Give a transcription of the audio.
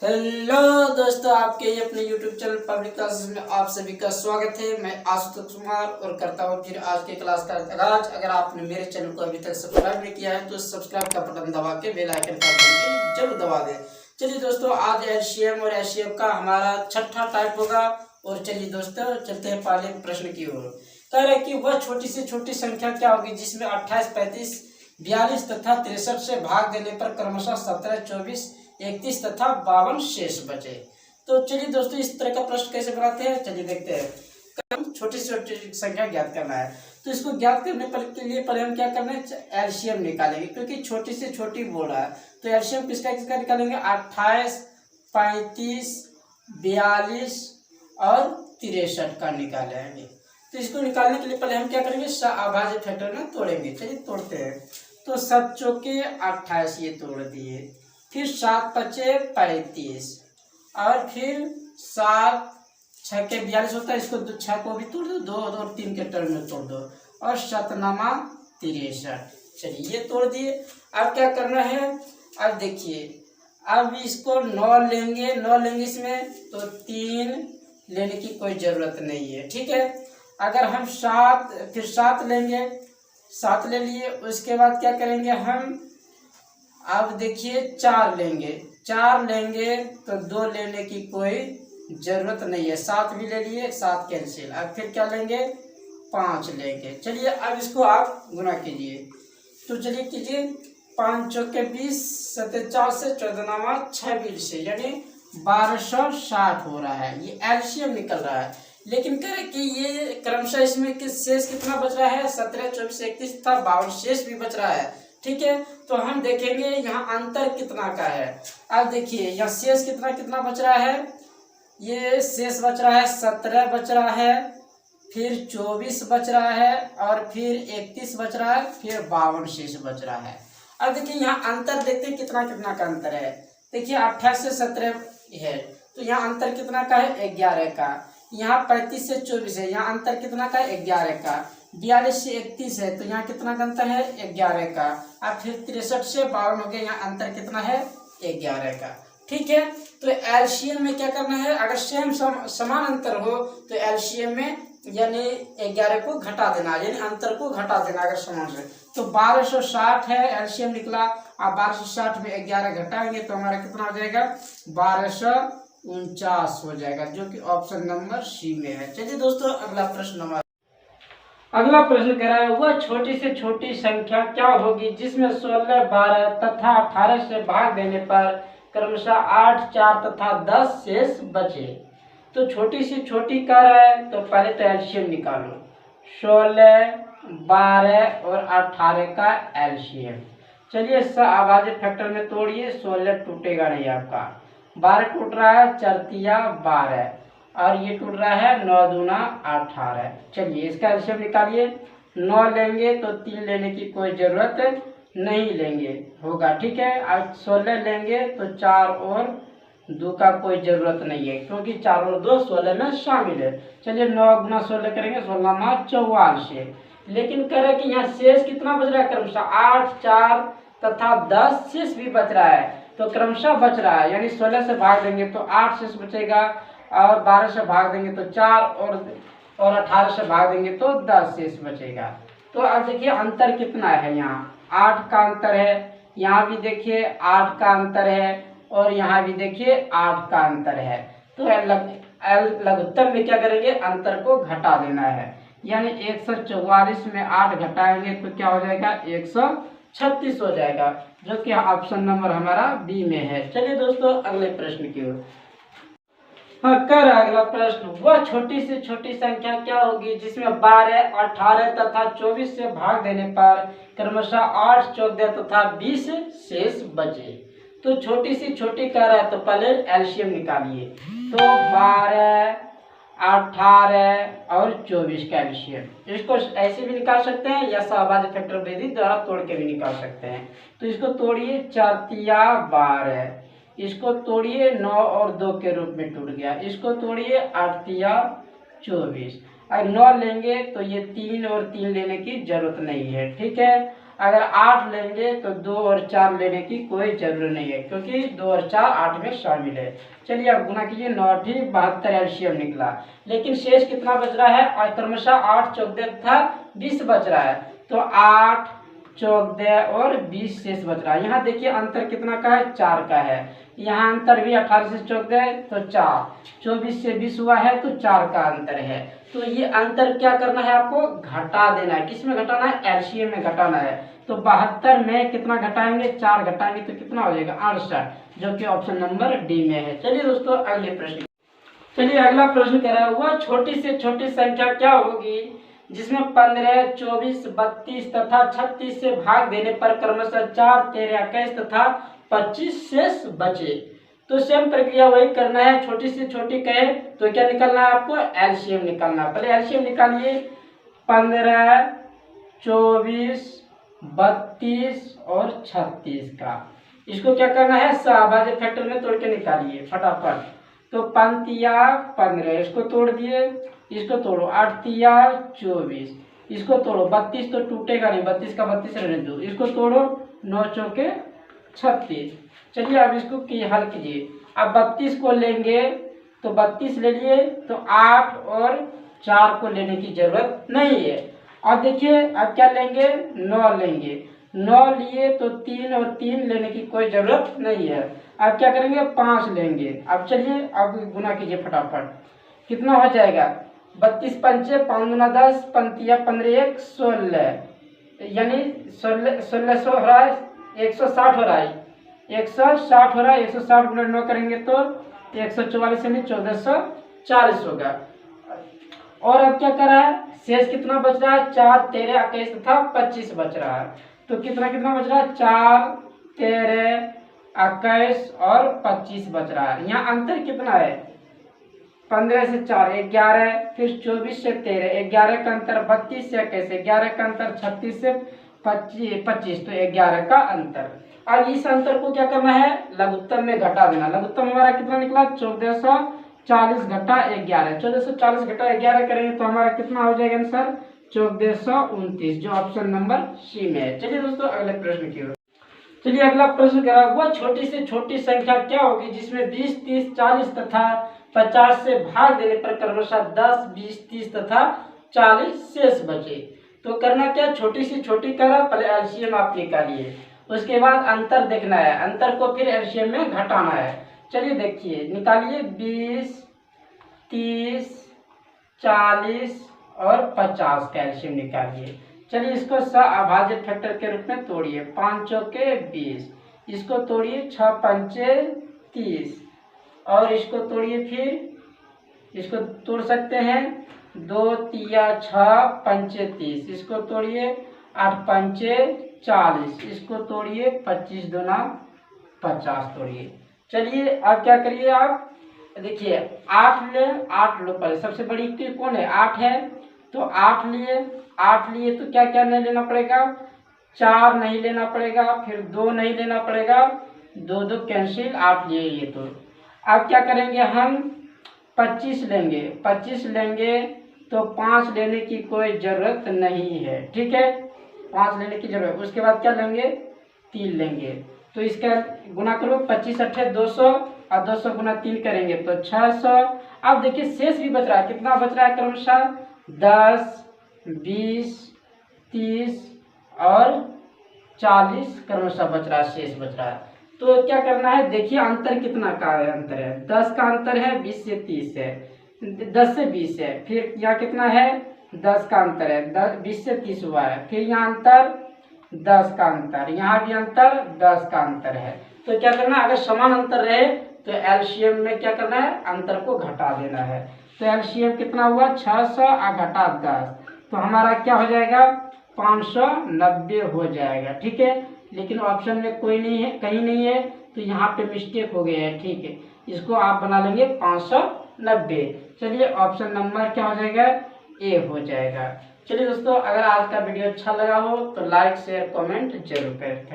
Hello दोस्तों, आपके ही अपने YouTube चैनल पब्लिक क्लासेस में आप सभी का स्वागत है। मैं आशुतोष कुमार और करता हूँ फिर आज के क्लास का आगाज। अगर आपने मेरे चैनल को अभी तक सब्सक्राइब नहीं किया है तो सब्सक्राइब का बटन दबा के बेल आइकन का बटन जरूर दबा दें। चलिए दोस्तों, आज एलसीएम और एचसीएफ का हमारा छठा टाइप होगा। और चलिए दोस्तों, चलते हैं पहले प्रश्न की ओर। कह रहे कि वह छोटी से छोटी संख्या क्या होगी जिसमें 28, 35, 42 तथा 63 से भाग देने पर क्रमशः 17, 24, 31 तथा 52 शेष बचे। तो चलिए दोस्तों, इस तरह का प्रश्न कैसे बनाते हैं, चलिए देखते हैं। छोटी से छोटी संख्या ज्ञात करना है, तो इसको ज्ञात करने के लिए पहले हम क्या करना है, एलसीएम निकालेंगे। क्योंकि छोटी से छोटी बोल रहा है तो एलसीएम किसका किसका निकालेंगे, 28, 35, 42 और 63 का निकालेंगे। तो इसको निकालने के लिए पहले हम क्या करेंगे, अभाज्य फैक्टर में तोड़ेंगे। चलिए तोड़ते हैं। तो 7 चौके 28 ये तोड़ दिए, फिर 7 पचे 35 और फिर 7 छके 42 होता है। इसको 6 को भी तोड़ दो, 2 और 3 के टर्म में तोड़ दो और 7×9 63। चलिए ये तोड़ दिए। अब क्या करना है, अब देखिए, अब इसको 9 लेंगे, 9 लेंगे इसमें, तो 3 लेने की कोई ज़रूरत नहीं है। ठीक है। अगर हम 7 लेंगे, 7 ले लिए, उसके बाद क्या करेंगे हम, अब देखिए 4 लेंगे, 4 लेंगे तो 2 लेने की कोई ज़रूरत नहीं है। 7 भी ले लिए, 7 कैंसिल। अब फिर क्या लेंगे, 5 लेंगे। चलिए अब इसको आप गुना कीजिए। तो चलिए कीजिए, 5 चौके 20, 7 से 14 26 से, यानी 1260 हो रहा है। ये एलसीएम निकल रहा है। लेकिन कह रहे कि ये क्रमशः इसमें शेष कितना बच रहा है, 17, 24, 31 था, 52 शेष भी बच रहा है। ठीक है। तो हम देखेंगे यहाँ अंतर कितना का है। अब देखिए यहाँ शेष कितना कितना बच रहा है, ये शेष बच रहा है 17 बच रहा है, फिर 24 बच रहा है और फिर 31 बच रहा है, फिर 52 शेष बच रहा है। अब देखिए यहाँ अंतर देखते हैं कितना कितना का अंतर है। देखिए 28 से 17 है तो यहाँ अंतर कितना का है, 11 का। यहाँ 35 से 24 है, यहाँ अंतर कितना का है, 11 का। 42 से 31 है तो यहाँ कितना का अंतर है, 11 का। अब फिर 63 से 52 हो गया, यहाँ अंतर कितना है, 11 का। ठीक है। तो एलसीएम में क्या करना है, अगर सेम समान अंतर हो तो एलसीएम में यानी 11 को घटा देना, यानी अंतर को घटा देना अगर समान है। तो 1260 है, एलसीएम निकला। अब 1260 में 11 घटाएंगे तो हमारा कितना हो जाएगा, 1249 हो जाएगा, जो कि ऑप्शन नंबर सी में है। चलिए दोस्तों, अगला प्रश्न हमारा, अगला प्रश्न कह रहा है, वह छोटी से छोटी संख्या क्या होगी जिसमें 16, 12 तथा 18 से भाग देने पर क्रमशः 8, 4 तथा 10 शेष बचे। तो छोटी से छोटी कह रहा है तो पहले तो एलसीएम निकालो। 16, 12 और 18 का एलसीएम। चलिए अभाज्य फैक्टर में तोड़िए। 16 टूटेगा नहीं आपका, 12 टूट रहा है, 4×3 12 और ये टूट रहा है 9×2 18। चलिए इसका एलसीएम निकालिए। 9 लेंगे तो 3 लेने की कोई ज़रूरत नहीं लेंगे होगा। ठीक है। अब 16 लेंगे तो 4 और 2 का कोई ज़रूरत नहीं है, क्योंकि 4 और 2 16 में शामिल है। चलिए 9×16 करेंगे, 16×9 44। लेकिन कह रहे कि यहाँ शेष कितना बच रहा है, क्रमशः 8, 4 तथा 10 शेष भी बच रहा है। तो क्रमशः बच रहा है, यानी 16 से भाग देंगे तो 8 शेष बचेगा और 12 से भाग देंगे तो 4 और 18 से भाग देंगे तो 10 शेष बचेगा। तो अब देखिए अंतर कितना है, यहाँ 8 का अंतर है, यहाँ भी देखिए 8 का अंतर है और यहाँ भी देखिए 8 का अंतर है। तो लघुत्तर में क्या करेंगे, अंतर को घटा देना है। यानी 144 में 8 घटाएंगे तो क्या हो जाएगा, 136 हो जाएगा, जो कि ऑप्शन नंबर हमारा बी में है। चलिए दोस्तों, अगले प्रश्न की ओर। हाँ, कर अगला प्रश्न, वह छोटी से छोटी संख्या क्या होगी जिसमें 12, 18 तथा 24 से भाग देने पर क्रमशः 8, 14 तथा 20 शेष बचे। तो छोटी से छोटी कह रहा है तो पहले एलसीएम निकालिए। तो 12, 18 और 24 का एलसीएम, इसको ऐसे भी निकाल सकते हैं या अभाज्य फैक्टर विधि द्वारा तोड़ के भी निकाल सकते हैं। तो इसको तोड़िए, 4×3 12, इसको तोड़िए, 9 और 2 के रूप में टूट गया। इसको तोड़िए, 8×3 24। अगर 9 लेंगे तो ये 3 और 3 लेने की जरूरत नहीं है। ठीक है। अगर 8 लेंगे तो 2 और 4 लेने की कोई जरूरत नहीं है, क्योंकि 2 और 4 8 में शामिल है। चलिए अब गुना कीजिए, 9 ठीक 72 एलसीएम निकला, लेकिन शेष कितना बच रहा है? और क्रमशः 8 चौक था 20 बच रहा है, तो 8 चौक और 20 शेष बच रहा है। यहाँ देखिए अंतर कितना का है? 4 का है। यहाँ अंतर भी 18 से चौक तो 4, 24 से 20 हुआ है तो 4 का अंतर है। तो ये अंतर क्या करना है? आपको घटा देना है। किस में घटाना है? एलसीएम में घटाना है। तो 72 में कितना घटाएंगे? 4 घटाएंगे तो कितना हो जाएगा? 68, जो कि ऑप्शन नंबर डी में है। चलिए दोस्तों अगले प्रश्न। चलिए अगला प्रश्न कह रहा है, वह छोटी से छोटी संख्या क्या होगी जिसमें 15, 24, 32 तथा 36 से भाग देने पर क्रमशः 4, 13, 21 तथा 25 शेष बचे। तो सेम प्रक्रिया वही करना है। छोटी से छोटी कहे तो क्या निकालना है आपको? एलसीएम निकालना है। पहले एलसीएम निकालिए। 15, 24, 32 और 36 का इसको क्या करना है? सहभाज्य फैक्टर में तोड़ के निकालिए फटाफट। तो 5 तिया 15, इसको तोड़ दिए, इसको तोड़ो। 8 तिया 24, इसको तोड़ो। 32 तो टूटेगा नहीं, 32 का 32 रहने दो, इसको तोड़ो। 9 चौके 36। चलिए अब इसको हल कीजिए। अब 32 को लेंगे तो 32 ले लिए, तो 8 और 4 को लेने की जरूरत नहीं है। अब देखिए अब क्या लेंगे? 9 लेंगे। 9 लिए तो 3 और 3 लेने की कोई जरूरत नहीं है। अब क्या करेंगे? 5 लेंगे। अब चलिए अब गुना कीजिए फटाफट। कितना हो जाएगा? 32 पंचे 5 गुना 10, 5 15 1 16, यानी 1600 हो रहा है, 160 हो रहा है, 160 हो रहा है। 160 गुना 9 करेंगे तो 144 यानी 1440 होगा। और अब क्या कर रहा है? शेष कितना बच रहा है? 4, 13, 21 तथा 25 बच रहा है। तो कितना कितना बच रहा है? 4, 13, 21 और 25 बच रहा है। यहाँ अंतर कितना है? 15 से 4 11, फिर 24 से 13 11 का अंतर, 32 से 21 11 का अंतर, 36 से 25 तो 11 का अंतर। अब इस अंतर को क्या करना है? लघुत्तम में घटा देना। लघुत्तम हमारा कितना निकला? 1440 घटा 11। 1440 घटा 11 करेंगे तो हमारा कितना हो जाएगा आंसर? 1429, जो ऑप्शन नंबर सी में है। चलिए दोस्तों अगले प्रश्न की ओर। चलिए अगला प्रश्न कह रहा है, वह छोटी से छोटी संख्या क्या होगी जिसमें 20, 30, 40 तथा 50 से भाग देने पर क्रमशः 10, 20, 30 तथा 40 शेष बचे। तो करना क्या? छोटी से छोटी करा, पहले एलसीएम आप निकालिए, उसके बाद अंतर देखना है, अंतर को फिर एलसीएम में घटाना है। चलिए देखिए निकालिए। 20, 30, 40 और 50 का एलसीएम निकालिए। चलिए इसको सहअभाज्य फैक्टर के रूप में तोड़िए। 5 चौके 20, इसको तोड़िए। 6 पंचे 30 और इसको तोड़िए। फिर इसको तोड़ सकते हैं। 2 तिया 6 पंचे 30, इसको तोड़िए। 8 पंचे 40, इसको तोड़िए। 25 दूना 50 तोड़िए। चलिए अब क्या करिए आप? देखिए 8 ले, 8 लो। पहले सबसे बड़ी युक्ति कौन है? 8 है, तो 8 लिए। 8 लिए तो क्या क्या नहीं लेना पड़ेगा? 4 नहीं लेना पड़ेगा, फिर 2 नहीं लेना पड़ेगा, 2 2 कैंसिल, 8 लिए ये। तो अब क्या करेंगे? हम 25 लेंगे। 25 लेंगे तो 5 लेने की कोई जरूरत नहीं है, ठीक है, 5 लेने की जरूरत। उसके बाद क्या लेंगे? 3 लेंगे। तो इसका गुना करो। 25 अट्ठे 200 और 200 गुना 3 करेंगे तो 600। अब देखिए शेष भी बच रहा है। कितना बच रहा है? क्रमशः 10, 20, 30 और 40 क्रमशः बच रहा है, शेष बच रहा है। तो क्या करना है? देखिए अंतर कितना का अंतर है? 10 का अंतर है, 20 से 30 है, 10 से 20 है। फिर यहाँ कितना है? 10 का अंतर है, 20 से 30 हुआ है। फिर यहाँ अंतर 10 का अंतर, यहाँ भी अंतर 10 का अंतर है। तो क्या करना है? अगर समान अंतर रहे तो एलसीएम में क्या करना है? अंतर को घटा देना है। तो एलसीएम कितना हुआ? 600 और घटा 10, तो हमारा क्या हो जाएगा? 590 हो जाएगा, ठीक है। लेकिन ऑप्शन में कोई नहीं है, कहीं नहीं है, तो यहाँ पे मिस्टेक हो गया है, ठीक है। इसको आप बना लेंगे 590। चलिए ऑप्शन नंबर क्या हो जाएगा? ए हो जाएगा। चलिए दोस्तों अगर आज का वीडियो अच्छा लगा हो तो लाइक शेयर कमेंट जरूर करें।